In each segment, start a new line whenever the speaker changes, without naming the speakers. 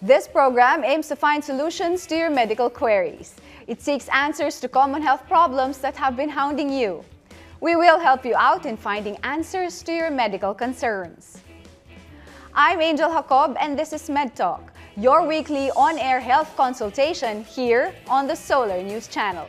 This program aims to find solutions to your medical queries. It seeks answers to common health problems that have been hounding you. We will help you out in finding answers to your medical concerns. I'm Angel Jacob and this is MedTalk, your weekly on-air health consultation here on the Solar News Channel.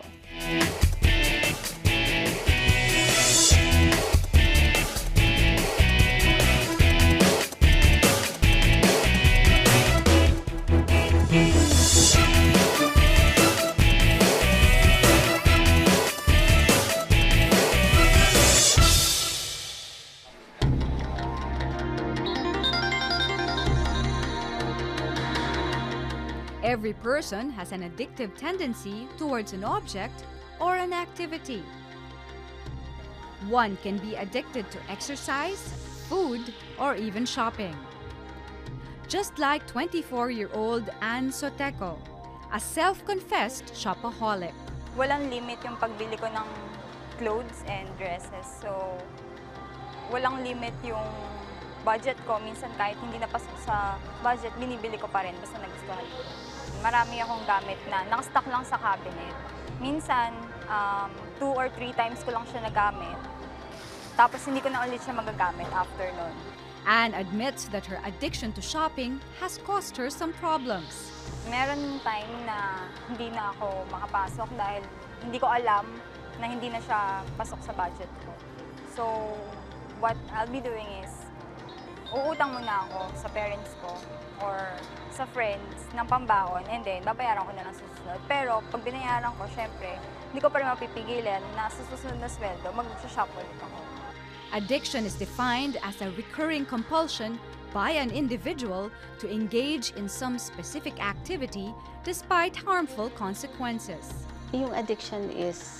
Every person has an addictive tendency towards an object or an activity. One can be addicted to exercise, food, or even shopping. Just like 24-year-old Ann Soteco, a self-confessed shopaholic.
Walang limit yung pagbili ko ng clothes and dresses. So, walang limit yung budget ko. Minsan kahit hindi napasok sa budget, binibili ko pa rin basta nagustuhan ko. Marami akong gamit na nakastock lang sa cabinet. Minsan, 2 or 3 times ko lang siya nagamit. Tapos hindi ko na ulit siya magagamit after nun.
Anne admits that her addiction to shopping has caused her some problems.
Meron time na hindi na ako makapasok dahil hindi ko alam na hindi na siya pasok sa budget ko. So, what I'll be doing is, uutang muna ako sa parents ko or sa friends ng pambaon and then babayaran ko na lang sa susunod. Pero pag binayaran ko, syempre, hindi ko pa rin mapipigilan na sa susunod na sweldo, mag-shop ulit ako.
Addiction is defined as a recurring compulsion by an individual to engage in some specific activity despite harmful consequences.
Yung addiction is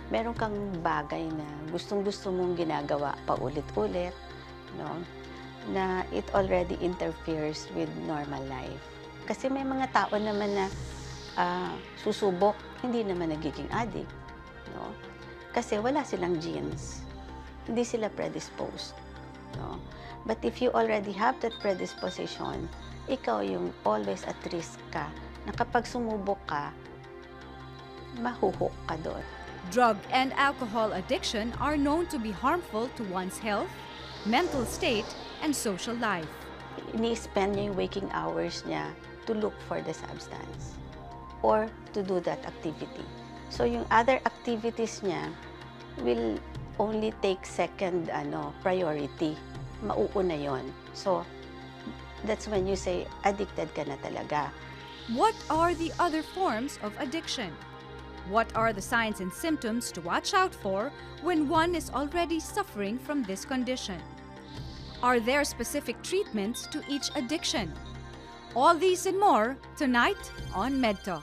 meron kang bagay na gustong-gusto mong ginagawa paulit-ulit, no? Na it already interferes with normal life. Kasi may mga tao naman na susubok, hindi naman nagiging addict, no? Kasi wala silang genes. Hindi sila predisposed, no? But if you already have that predisposition, ikaw yung always at risk ka na kapag sumubok ka, mahuhook ka doon.
Drug and alcohol addiction are known to be harmful to one's health, mental state, and social life.
Ini-spend niya yung waking hours niya to look for the substance or to do that activity. So yung other activities niya will only take second priority. Mauuna yon. So that's when you say addicted ka na talaga.
What are the other forms of addiction? What are the signs and symptoms to watch out for when one is already suffering from this condition? Are there specific treatments to each addiction? All these and more tonight on MedTalk.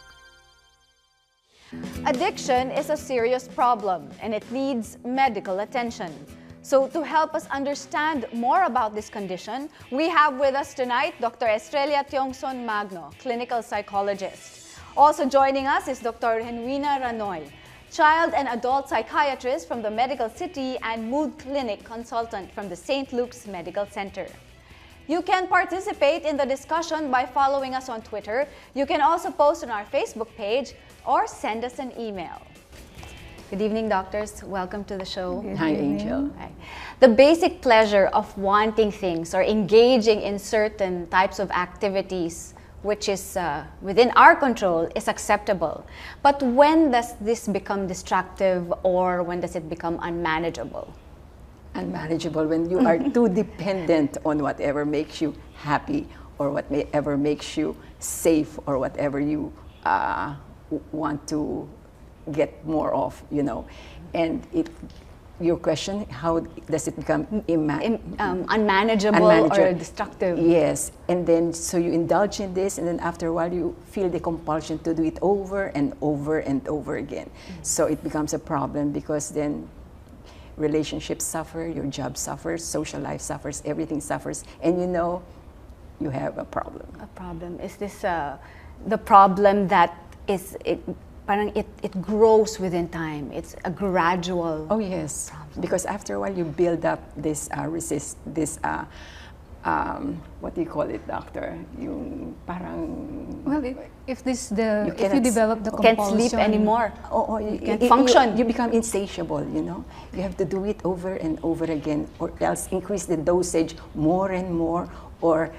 Addiction is a serious problem and it needs medical attention. So to help us understand more about this condition, we have with us tonight Dr. Estrella Tiongson Magno, clinical psychologist. Also joining us is Dr. Henrina Ranoy, child and adult psychiatrist from the Medical City and Mood Clinic consultant from the St. Luke's Medical Center. You can participate in the discussion by following us on Twitter. You can also post on our Facebook page or send us an email. Good evening, doctors. Welcome to the show.
Hi, Angel.
Hi. The basic pleasure of wanting things or engaging in certain types of activities which is within our control is acceptable. But when does this become destructive or when does it become unmanageable?
Unmanageable when you are too dependent on whatever makes you happy or whatever makes you safe or whatever you want to get more of, you know. And your question, how does it become
unmanageable or destructive?
Yes, and then so you indulge in this, and then after a while you feel the compulsion to do it over and over and over again. So it becomes a problem because then relationships suffer, your job suffers, social life suffers, everything suffers, and you know you have a problem.
A problem. Is this the problem that is it grows within time? It's a gradual.
Oh yes, problem. Because after a while you build up this what do you call it, doctor? Yung parang...
Well, if you
cannot
develop the
Can't
compulsion,
sleep anymore.
you
can't function.
You become insatiable, you know. You have to do it over and over again, or else increase the dosage more and more, or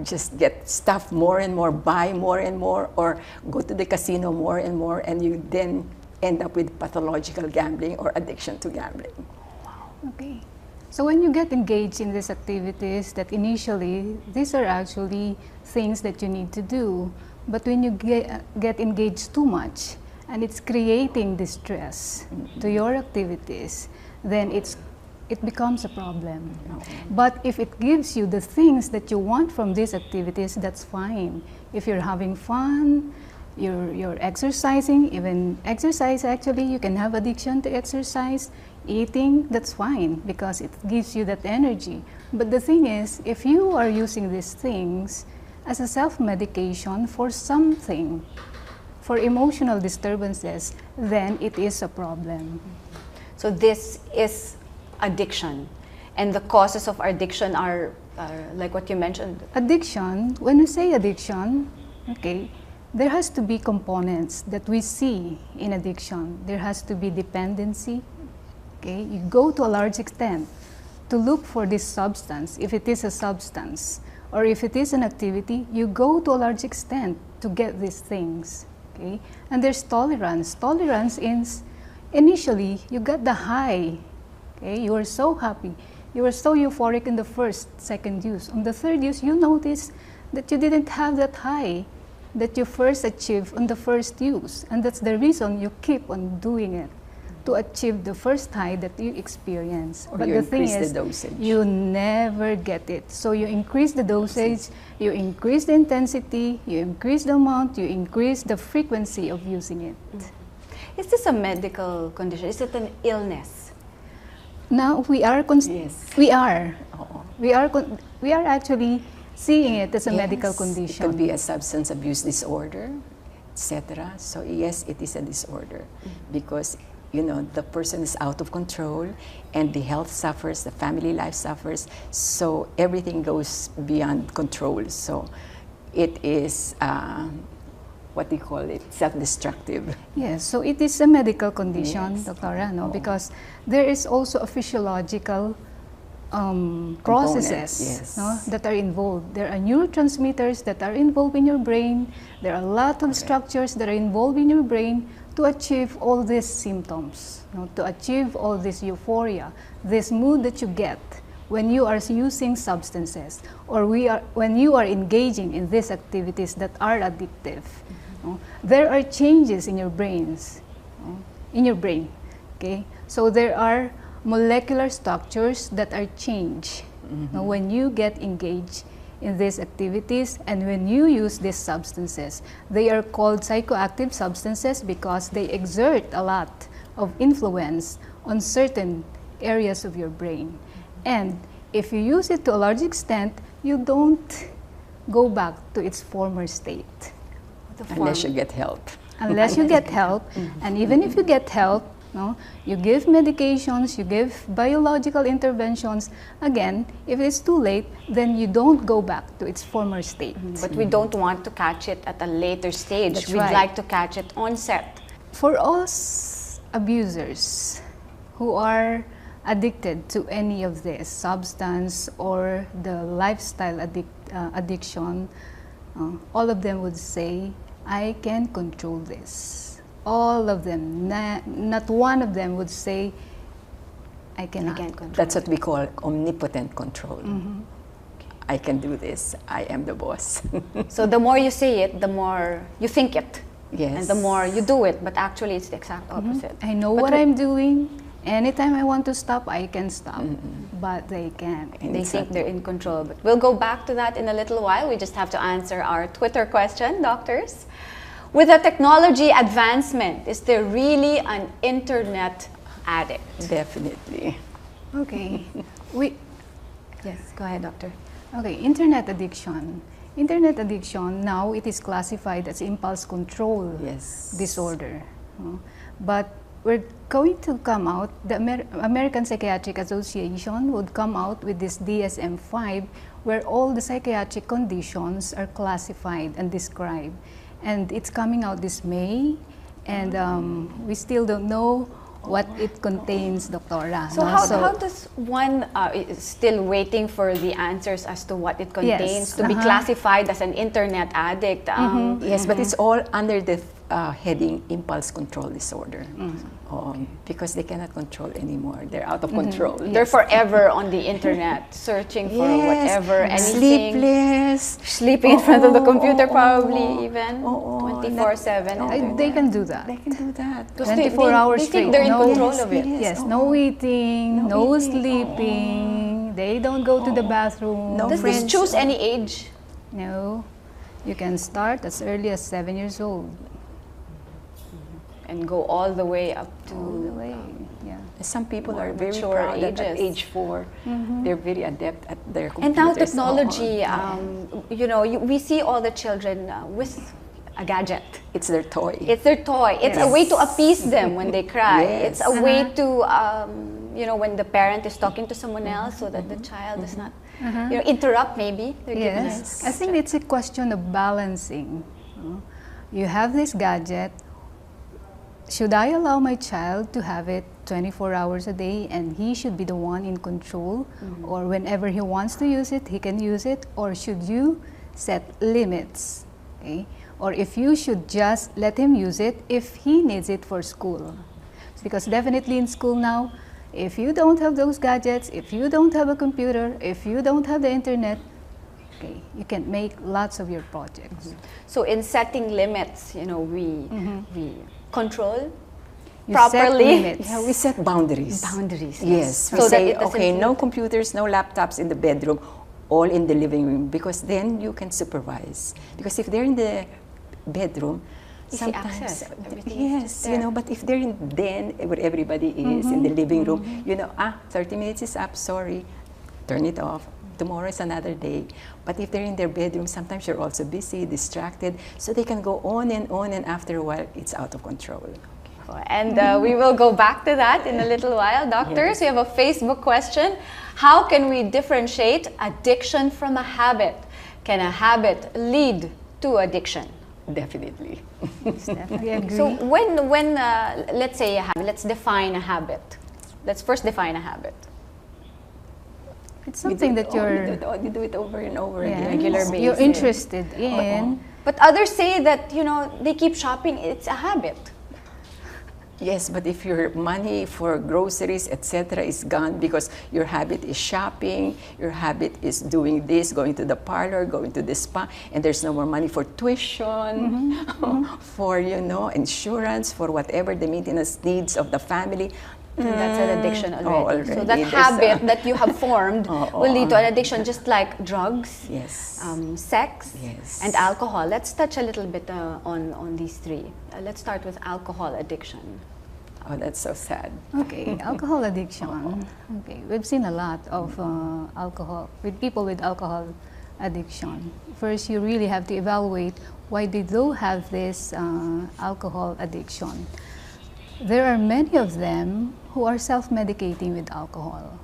just get stuff more and more, buy more and more, or go to the casino more and more, and you then end up with pathological gambling or addiction to gambling.
Okay. So when you get engaged in these activities, that initially, these are actually things that you need to do. But when you get engaged too much, and it's creating distress to your activities, then it becomes a problem. But if it gives you the things that you want from these activities, that's fine. If you're having fun, you're exercising, even exercise actually, you can have addiction to exercise. Eating, that's fine because it gives you that energy. But the thing is, if you are using these things as a self-medication for something, for emotional disturbances, then it is a problem.
So this is addiction, and the causes of addiction are like what you mentioned.
Addiction, when we say addiction, okay, there has to be components that we see in addiction. There has to be dependency. Okay, you go to a large extent to look for this substance, if it is a substance, or if it is an activity, you go to a large extent to get these things. Okay, and there's tolerance. Tolerance is initially you get the high. Okay, you are so happy, you are so euphoric in the first, second use. On the third use, you notice that you didn't have that high that you first achieved on the first use, and that's the reason you keep on doing it, to achieve the first high that you experience.
Or
but
you
the thing
increase
is,
the dosage.
you never get it. So you increase the dosage, you increase the intensity, you increase the amount, you increase the frequency of using it.
Is this a medical condition? Is it an illness?
Now we are
Yes.
we are
Oo.
we are actually seeing it as a medical
Yes,
condition.
It could be a substance abuse disorder, etc. So yes, it is a disorder because you know the person is out of control, and the health suffers, the family life suffers. So everything goes beyond control. So it is what do you call it? Self-destructive.
Yes, so it is a medical condition,
Yes.
Dr. Rano,
Oo.
because there is also a physiological processes
yes.
no, that are involved. There are neurotransmitters that are involved in your brain. There are a lot of structures that are involved in your brain to achieve all these symptoms, no, to achieve all this euphoria, this mood that you get when you are using substances, or when you are engaging in these activities that are addictive. No? There are changes in your brains, no? In your brain. Okay, so there are molecular structures that are changed no, when you get engaged in these activities and when you use these substances. They are called psychoactive substances because they exert a lot of influence on certain areas of your brain. And if you use it to a large extent, you don't go back to its former state.
Unless you get help.
Unless you get help, and even if you get help, no, you give medications, you give biological interventions. Again, if it's too late, then you don't go back to its former state.
But we don't want to catch it at a later stage.
That's
We'd
right.
like to catch it onset.
For us abusers who are addicted to any of this substance or the lifestyle addiction, all of them would say, I can control this. All of them, not one of them would say, I cannot.
That's what we call omnipotent control. I can do this. I am the boss.
So the more you say it, the more you think it.
Yes.
And the more you do it, but actually it's the exact opposite.
I know
But
what
we-
I'm doing. Anytime I want to stop, I can stop. But they can't.
They think they're in control. But we'll go back to that in a little while. We just have to answer our Twitter question, doctors. With the technology advancement, is there really an internet addict?
Definitely.
Okay.
Yes, go ahead, doctor.
Okay, internet addiction. Internet addiction, now it is classified as impulse control
Yes.
disorder. But we're going to come out, the American Psychiatric Association would come out with this DSM-5 where all the psychiatric conditions are classified and described. And it's coming out this May, and we still don't know what it contains, Doctora.
So how does one is still waiting for the answers as to what it contains to be classified as an internet addict?
Yes, but it's all under the heading impulse control disorder. Because they cannot control anymore. They're out of control.
They're forever on the internet searching for whatever, anything.
Sleepless.
Sleeping in front of the computer probably even 24/7.
They can do that.
They can do that.
24 hours
they
straight.
think they're in control of it.
Yes, no eating, no sleeping. They don't go to the bathroom.
No
Does this choose any age?
No. You can start as early as 7 years old.
And go all the way up to
All the way, yeah.
Some people
more
are very
mature
proud that at
ages.
age 4, they're very adept at their computers.
And now technology, you know, we see all the children with a gadget.
It's their toy.
It's their toy. It's a way to appease them when they cry.
Yes.
It's a way to, you know, when the parent is talking to someone else so that the child does not, you know, interrupt maybe.
Yes, I think it's a question of balancing. You have this gadget. Should I allow my child to have it 24 hours a day and he should be the one in control? Or whenever he wants to use it, he can use it? Or should you set limits? Okay? Or if you should just let him use it if he needs it for school. Because definitely in school now, if you don't have those gadgets, if you don't have a computer, if you don't have the internet, okay, you can make lots of your projects.
So in setting limits, you know, we control
You
properly.
set limits.
Yeah, we set boundaries.
Boundaries.
Yes, we
So that
say,
it doesn't
okay,
feel-
no computers, no laptops in the bedroom, all in the living room, because then you can supervise. Because if they're in the bedroom,
Easy
sometimes,
access, everything is
yes,
just
you
there.
know, but if they're in den where everybody is in the living room, you know, 30 minutes is up, sorry, turn it off. Tomorrow is another day. But if they're in their bedroom, sometimes you're also busy, distracted, so they can go on, and after a while, it's out of control.
And we will go back to that in a little while. Doctors, we have a Facebook question. How can we differentiate addiction from a habit? Can a habit lead to addiction?
Definitely.
Definitely agree.
So when let's say a habit, let's define a habit. Let's first define a habit.
It's something that you're
You do it over and over
yes,
again.
regular
you're
basis.
interested in.
But others say that, you know, they keep shopping, it's a habit.
Yes, but if your money for groceries, etc., is gone because your habit is shopping, your habit is doing this, going to the parlor, going to the spa, and there's no more money for tuition, for, you know, insurance, for whatever the maintenance needs of the family.
And that's an addiction already. So
already.
that
There's
habit that you have formed will lead to an addiction, just like drugs,
Yes.
sex,
Yes.
and alcohol. Let's touch a little bit on these three. Let's start with alcohol addiction.
Oh, that's so sad.
Okay, alcohol addiction. Okay, we've seen a lot of alcohol with people with alcohol addiction. First, you really have to evaluate why they do have this alcohol addiction. There are many of them who are self-medicating with alcohol.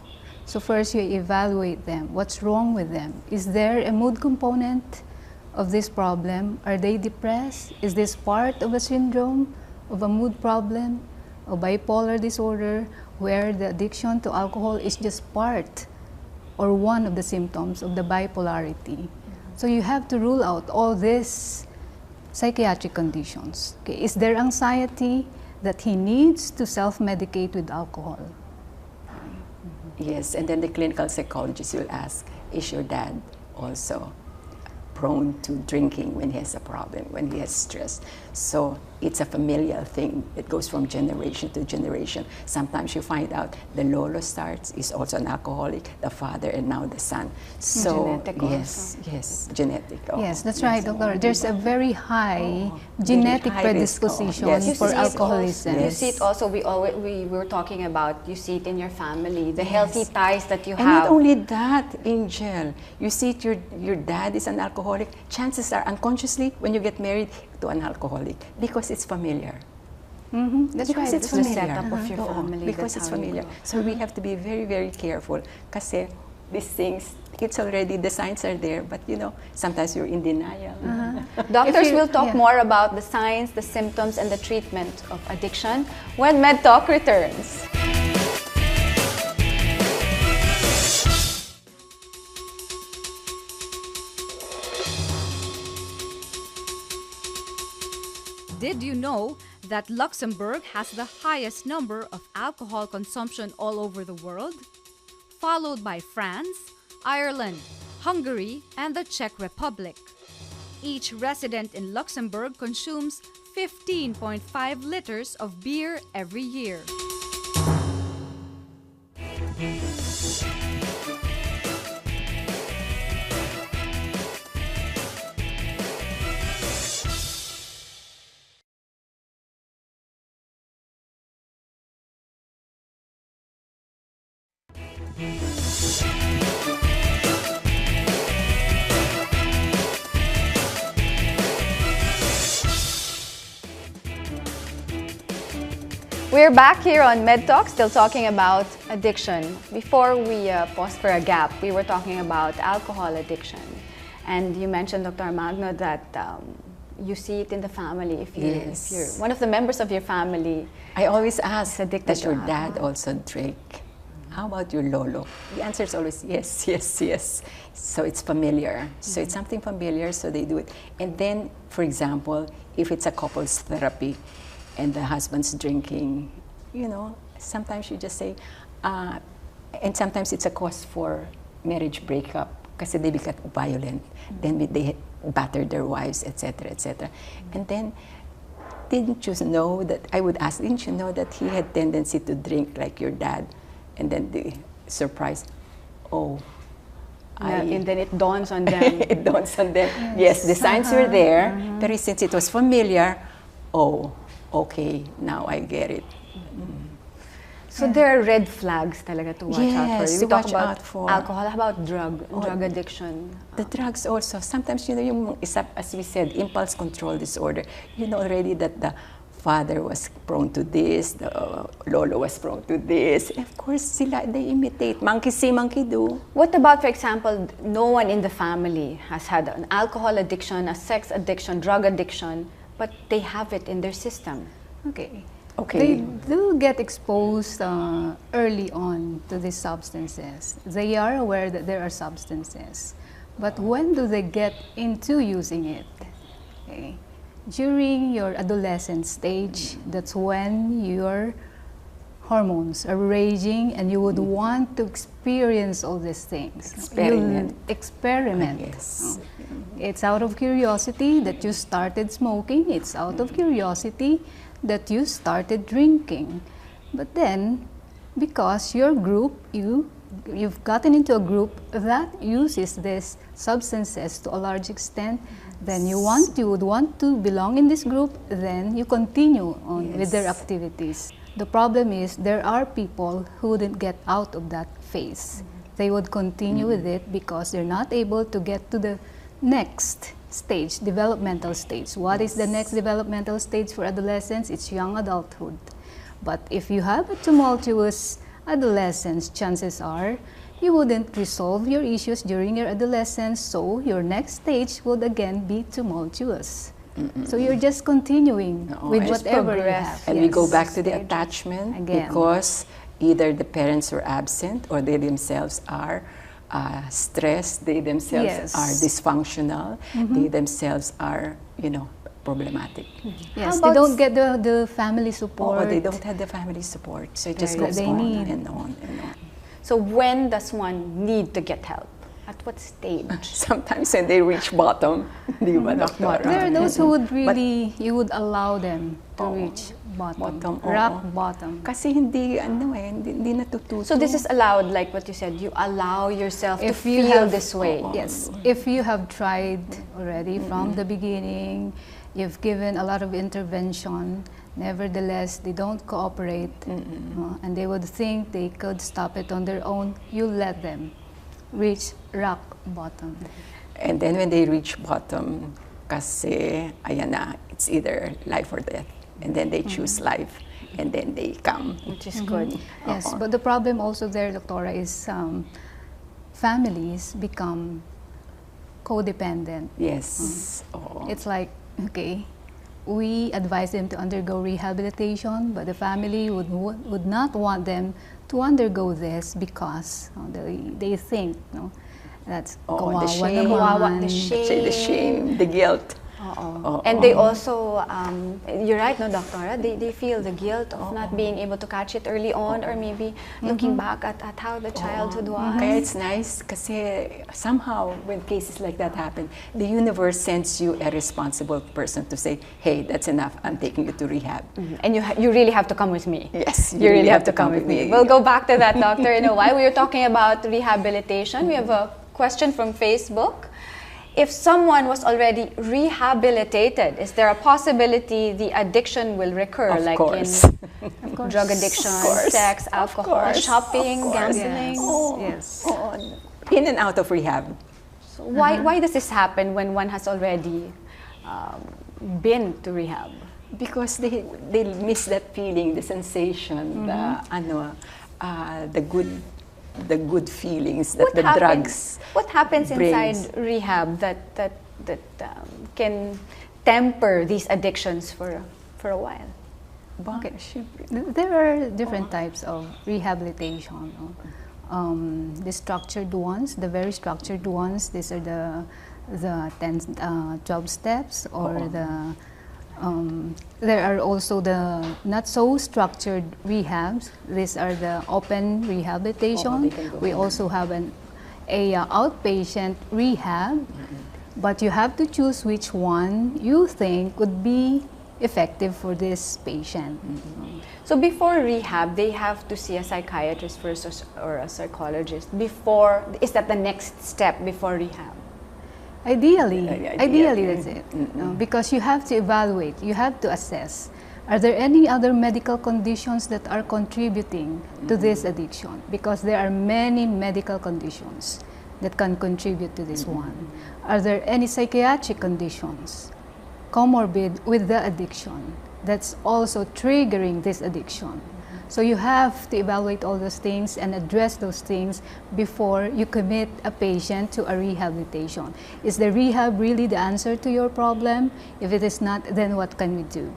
So first, you evaluate them. What's wrong with them? Is there a mood component of this problem? Are they depressed? Is this part of a syndrome of a mood problem? A bipolar disorder where the addiction to alcohol is just part or one of the symptoms of the bipolarity. So you have to rule out all these psychiatric conditions. Okay, is there anxiety that he needs to self-medicate with alcohol?
Yes, and then the clinical psychologist will ask, is your dad also prone to drinking when he has a problem, when he has stress? So it's a familial thing. It goes from generation to generation. Sometimes you find out the lolo starts is also an alcoholic, the father, and now the son. So
Genetic
yes,
also.
yes, genetic.
Yes, that's right, Doctor. There's a very high genetic
high risk.
predisposition
Yes.
You
for
see it
alcoholism.
also, you see it also, we were talking about, you see it in your family, the healthy ties that you
And
have.
not only that, Angel, you see it, your dad is an alcoholic, chances are unconsciously when you get married to an alcoholic because it's familiar.
That's
because
right.
it's
The
familiar.
setup of your
Oo,
family,
because
that's
it's
how you
familiar.
grow.
So we have to be very, very careful. Kasi these things, it's already, the signs are there, but you know, sometimes you're in denial.
Doctors
If you-
will talk
yeah.
more about the signs, the symptoms, and the treatment of addiction when MedTalk returns.
Did you know that Luxembourg has the highest number of alcohol consumption all over the world? Followed by France, Ireland, Hungary, and the Czech Republic. Each resident in Luxembourg consumes 15.5 liters of beer every year.
We're back here on MedTalk, still talking about addiction. Before we paused for a gap, we were talking about alcohol addiction. And you mentioned, Dr. Magno, that you see it in the family. If you're one of the members of your family,
I always ask,
addicted
does
to
your dad
alcohol.
also drink? How about your lolo? The answer is always yes, yes, yes. So it's familiar. So it's something familiar, so they do it. And then, for example, if it's a couples therapy and the husband's drinking, you know, sometimes you just say, and sometimes it's a cause for marriage breakup kasi they become violent. Then they batter their wives, etc., etc. And then, didn't you know that, I would ask, didn't you know that he had tendency to drink like your dad? And then the surprise,
and then it dawns on them.
it dawns on them. Yes, the signs were there, but since it was familiar, okay, now I get it.
So there are red flags talaga to watch out for.
Yes,
We
to
talk
watch
about
out for.
alcohol. How about drug addiction?
The drugs also, sometimes, you know, yung isa, as we said, impulse control disorder. You know already that the father was prone to this, the lolo was prone to this. Of course, they imitate. Monkey see, monkey do.
What about, for example, no one in the family has had an alcohol addiction, a sex addiction, drug addiction, but they have it in their system?
Okay.
Okay.
They do get exposed early on to these substances. They are aware that there are substances. But when do they get into using it? Okay. During your adolescent stage, that's when your hormones are raging and you would want to experience all these things.
Experiment.
Experiment.
Yes.
It's out of curiosity that you started smoking. It's out of curiosity that you started drinking. But then, because your group, you've gotten into a group that uses these substances to a large extent, then you would want to belong in this group, then you continue on with their activities. The problem is there are people who wouldn't get out of that phase. They would continue with it because they're not able to get to the next stage, developmental stage. What is the next developmental stage for adolescents? It's young adulthood. But if you have a tumultuous adolescence, chances are you wouldn't resolve your issues during your adolescence, so your next stage would again be tumultuous. So you're just continuing with
it's
whatever you
progress.
have.
And we go
Yes.
back to the attachment
Again.
because either the parents are absent or they themselves are stressed, they themselves
Yes.
are dysfunctional, they themselves are, problematic.
Yes,
How
they
about
don't get the family support.
Or they don't have the family support, so it just goes
They
on
need.
and on and on.
So when does one need to get help? At what stage?
Sometimes when they reach bottom, di ba, Doctor?
There are those who would really, you would allow them to reach bottom,
oo.
rock bottom.
Kasi hindi natututo.
So this is allowed, like what you said, you allow yourself to
If you
feel
have-
this way.
Yes, if you have tried already from the beginning, you've given a lot of intervention, nevertheless, they don't cooperate, and they would think they could stop it on their own, you let them reach rock bottom.
And then when they reach bottom, kasi, ayan na, it's either life or death. and then they choose life, and then they come.
Which is good.
Yes, but the problem also there, Doctora, is families become codependent.
Yes.
It's like, okay, we advise them to undergo rehabilitation, but the family would not want them to undergo this because they think, that's
the shame,
the shame,
the guilt.
And they also, you're right, no, Doctora, they feel the guilt of not being able to catch it early on, or maybe looking back at how the childhood was.
Kaya it's nice kasi somehow when cases like that happen, the universe sends you a responsible person to say, hey, that's enough, I'm taking you to rehab.
And you really have to come with me.
Yes,
you really have to come with me. We'll go back to that, Doctor, in a while. We were talking about rehabilitation. We have a question from Facebook. If someone was already rehabilitated, is there a possibility the addiction will recur,
Of
like
course.
in drug addiction, sex, alcohol, shopping, gambling?
Yes.
In and out of rehab.
So why does this happen when one has already been to rehab?
Because they miss that feeling, the sensation, the good feelings that the drugs.
What happens
brings.
inside rehab that can temper these addictions for a while?
Okay. There are different types of rehabilitation. The structured ones, the very structured ones, these are the 10, 12 steps, or there are also the not so structured rehabs. These are the open rehabilitation. We also have a outpatient rehab, but you have to choose which one you think would be effective for this patient.
So before rehab, they have to see a psychiatrist first or a psychologist before. Is that the next step before rehab?
Ideally, that's it. Because you have to evaluate, you have to assess, are there any other medical conditions that are contributing to this addiction? Because there are many medical conditions that can contribute to this one. Are there any psychiatric conditions comorbid with the addiction that's also triggering this addiction? So you have to evaluate all those things and address those things before you commit a patient to a rehabilitation. Is the rehab really the answer to your problem? If it is not, then what can we do?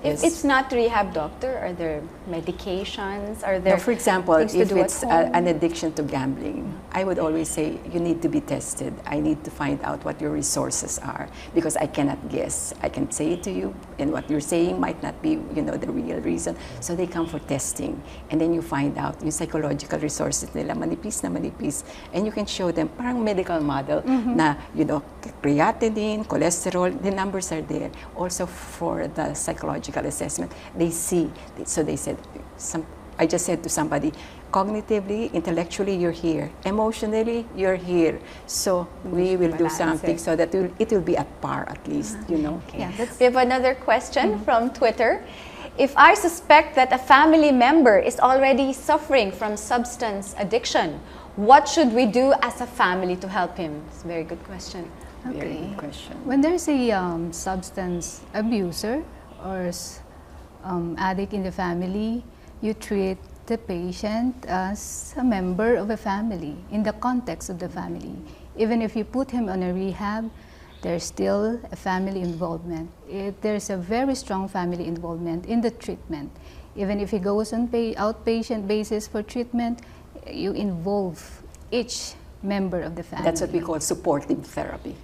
If it's not rehab, doctor, are there medications? Are there,
now, for example,
if
it's an addiction to gambling, I would always say you need to be tested. I need to find out what your resources are, because I cannot guess. I can say it to you, and what you're saying might not be, the real reason. So they come for testing, and then you find out yung psychological resources nila, manipis na manipis, and you can show them parang medical model na, creatinine, cholesterol, the numbers are there. Also for the psychological assessment, they see. So they said, I just said to somebody, cognitively, intellectually, you're here. Emotionally, you're here. So we will do something so that it will be at par, at least,
Okay. Yeah, we have another question from Twitter. If I suspect that a family member is already suffering from substance addiction, what should we do as a family to help him? It's a very good question.
Very good question.
When there's a substance abuser or addict in the family, you treat the patient as a member of a family, in the context of the family. Even if you put him on a rehab, there's still a family involvement. There's a very strong family involvement in the treatment. Even if he goes on outpatient basis for treatment, you involve each member of the family.
That's what we call supportive therapy.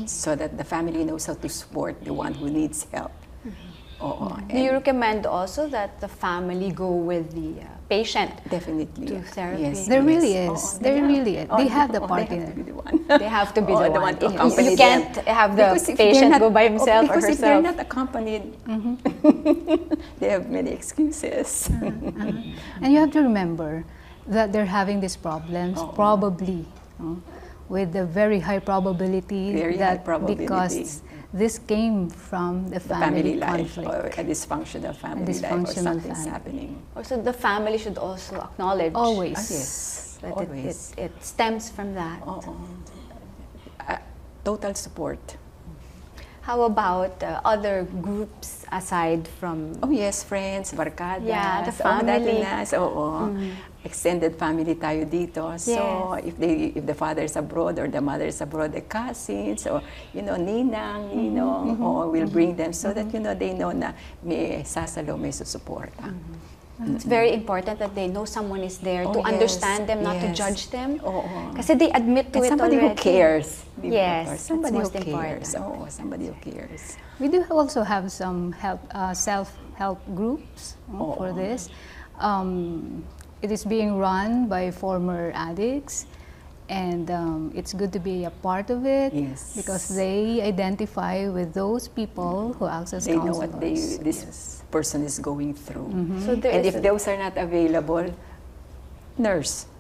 So that the family knows how to support the one who needs help.
Do you recommend also that the family go with the patient?
Definitely.
To therapy?
Yes.
There really is. There really is. They have the partner.
They have to be the one. You
them.
can't have the patient go by himself or herself.
Because if they're not accompanied, they have many excuses.
And you have to remember that they're having these problems probably with a very high probability because this came from the family conflict.
Life, or a dysfunctional family life, or something's happening.
So the family should also acknowledge
always
that it stems from that.
Total support.
How about other groups aside from...
Oh yes, friends, barkadas.
Yeah, the
Oh, dati
family.
na. So, extended family tayo dito. So, if the father is abroad or the mother is abroad, the cousins or, ninang, we'll bring them so that, they know na may sasalo, may susuporta.
It's very important that they know someone is there to
yes,
understand them, not to
yes.
judge them.
Oo.
Kasi they admit to
And
it
somebody
already.
who cares. Di ba,
Yes,
Doctor?
that's
Somebody who
most
cares.
important.
Oh, somebody who cares.
We do also have some self-help groups for this. It is being run by former addicts, and it's good to be a part of it
Yes.
because they identify with those people who access
They know
counselors.
what this person is going through.
So there
And
is
if those are not available, nurse,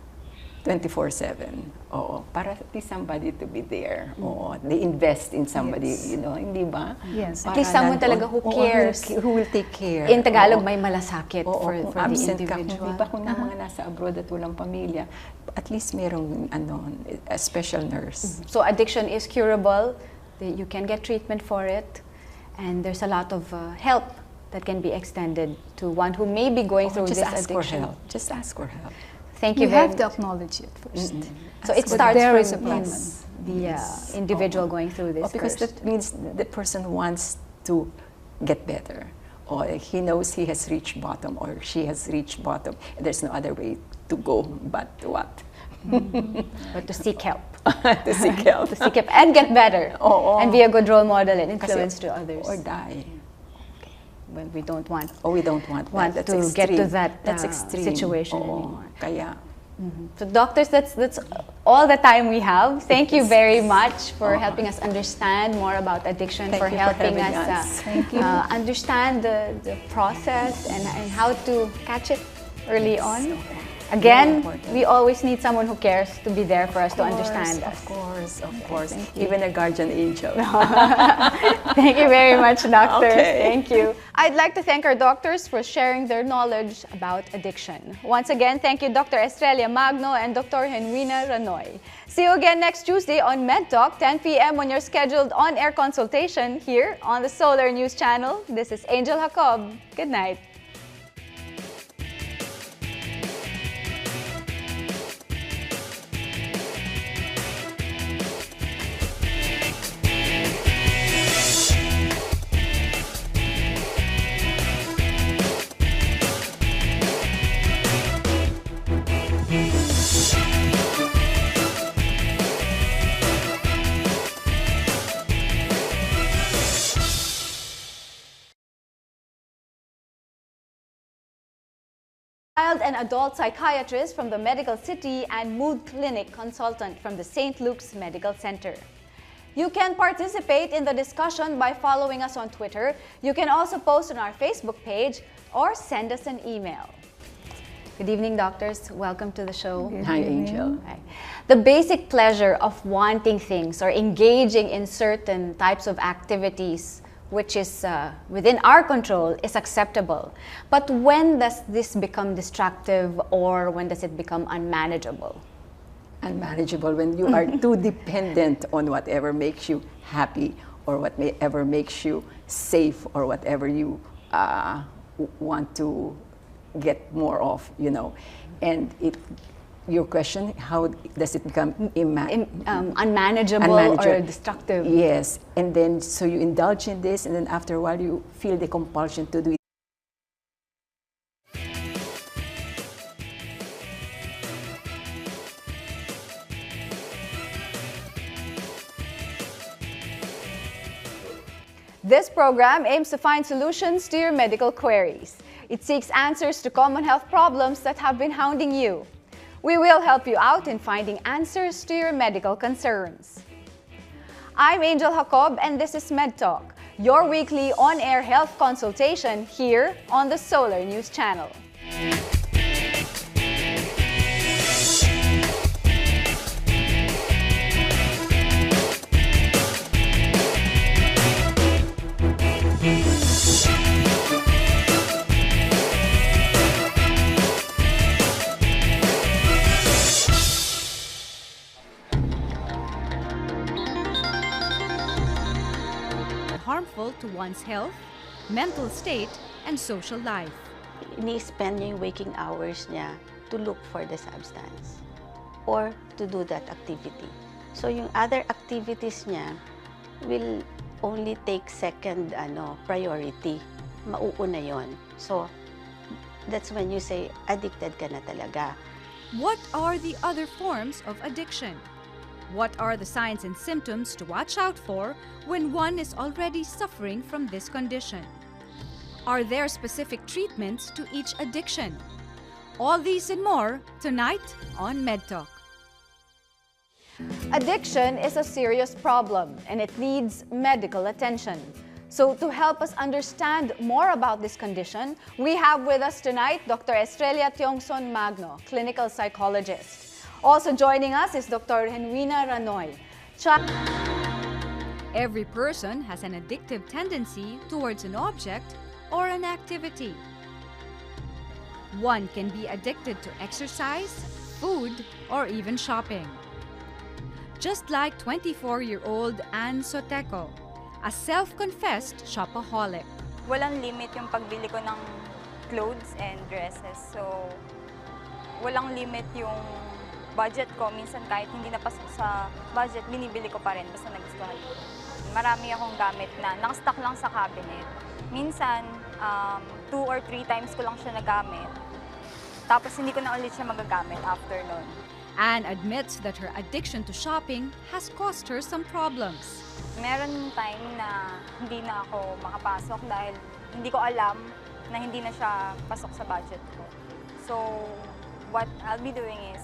24/7. Oo, para at least somebody to be there. Oo, they invest in somebody,
Yes.
Hindi ba?
Yes.
At least someone talaga who cares.
Who will take care.
In Tagalog,
Oo.
may malasakit
Oo,
for
kung
the
absent ka,
individual.
kung di ba kung na mga nasa abroad at walang pamilya, at least merong a special nurse.
So addiction is curable. You can get treatment for it. And there's a lot of help that can be extended to one who may be going through
Just
this
ask
addiction.
for help. Just ask for help.
Thank you
You
very
have to
much.
acknowledge it first.
So it
But
starts
there is a
from
problem.
the
Yes.
individual
Oo.
going through this
Because
first.
that means the person wants to get better. Or he knows he has reached bottom or she has reached bottom. And there's no other way to go but what?
But to seek help.
To seek help.
To seek help and get better.
Oo.
And be a good role model and
Kasi-
influence to others.
Or die.
When we don't want.
Oh, we don't want
Want
that.
to
That's
get to
extreme.
that,
That's extreme.
situation
Oo.
anymore.
Kaya,
So doctors, that's all the time we have. Thank you very much for helping us understand more about addiction,
Thank
for
you for
helping
having
us,
us.
Thank you.
understand the process and how to catch it early on.
Very
Again,
important.
we always need someone who cares to be there for us to understand us.
Of course. Even a guardian angel.
Thank you very much, doctors.
Okay.
Thank you. I'd like to thank our doctors for sharing their knowledge about addiction. Once again, thank you, Dr. Estrella Magno and Dr. Henrina Ranoy. See you again next Tuesday on MedTalk, 10 p.m. on your scheduled on-air consultation here on the Solar News Channel. This is Angel Jacob. Good night. Child and adult psychiatrist from the Medical City and mood clinic consultant from the St. Luke's Medical Center. You can participate in the discussion by following us on Twitter. You can also post on our Facebook page or send us an email. Good evening, doctors. Welcome to the show.
Hi, Angel.
Right. The basic pleasure of wanting things or engaging in certain types of activities which is within our control is acceptable. But when does this become destructive or when does it become unmanageable?
Unmanageable when you are too dependent on whatever makes you happy or whatever makes you safe or whatever you want to get more of, And your question, how does it become
Unmanageable or destructive?
Yes, and then so you indulge in this, and then after a while you feel the compulsion to do it.
This program aims to find solutions to your medical queries. It seeks answers to common health problems that have been hounding you. We will help you out in finding answers to your medical concerns. I'm Angel Jacob and this is MedTalk, your weekly on-air health consultation here on the Solar News Channel.
to one's health, mental state, and social life.
Ini-spend niya yung waking hours niya to look for the substance or to do that activity. So yung other activities niya will only take second priority. Mauuna yon. So that's when you say addicted ka na talaga.
What are the other forms of addiction? What are the signs and symptoms to watch out for when one is already suffering from this condition? Are there specific treatments to each addiction? All these and more tonight on MedTalk.
Addiction is a serious problem and it needs medical attention. So to help us understand more about this condition, we have with us tonight Dr. Estrella Tiongson Magno, clinical psychologist. Also joining us is Dr. Henwina Ranoy.
Every person has an addictive tendency towards an object or an activity. One can be addicted to exercise, food, or even shopping. Just like 24-year-old Ann Soteco, a self-confessed shopaholic.
Walang limit yung pagbili ko ng clothes and dresses. So, walang limit yung budget ko. Minsan kahit hindi napasok sa budget, binibili ko pa rin basta nagustuhan ko. Marami akong gamit na nakastock lang sa cabinet. Minsan, 2 or 3 times ko lang siya nagamit. Tapos hindi ko na ulit siya magagamit after nun.
Anne admits that her addiction to shopping has caused her some problems.
Meron time na hindi na ako makapasok dahil hindi ko alam na hindi na siya pasok sa budget ko. So, what I'll be doing is,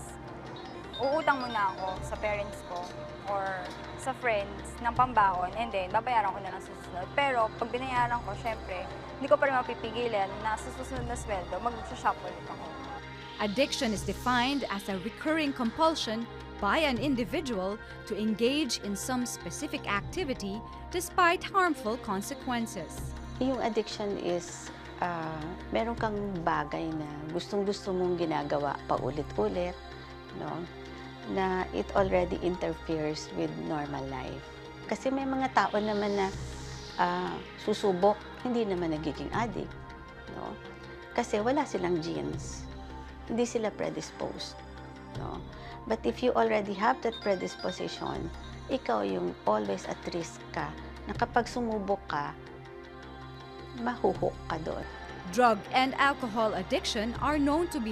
uutang muna ako sa parents ko or sa friends ng pambaon and then babayaran ko na lang sa susunod. Pero pag binayaran ko, syempre, hindi ko pa rin mapipigilan na sa susunod na sweldo, mag-shop ulit ako.
Addiction is defined as a recurring compulsion by an individual to engage in some specific activity despite harmful consequences.
Yung addiction is meron kang bagay na gustong-gusto mong ginagawa paulit-ulit, no? Na it already interferes with normal life. Kasi may mga tao naman na susubok, hindi naman nagiging addict, no? Kasi wala silang genes. Hindi sila predisposed, no? But if you already have that predisposition, ikaw yung always at risk ka na kapag sumubok ka, mahuhook ka doon.
Drug and alcohol addiction are known to be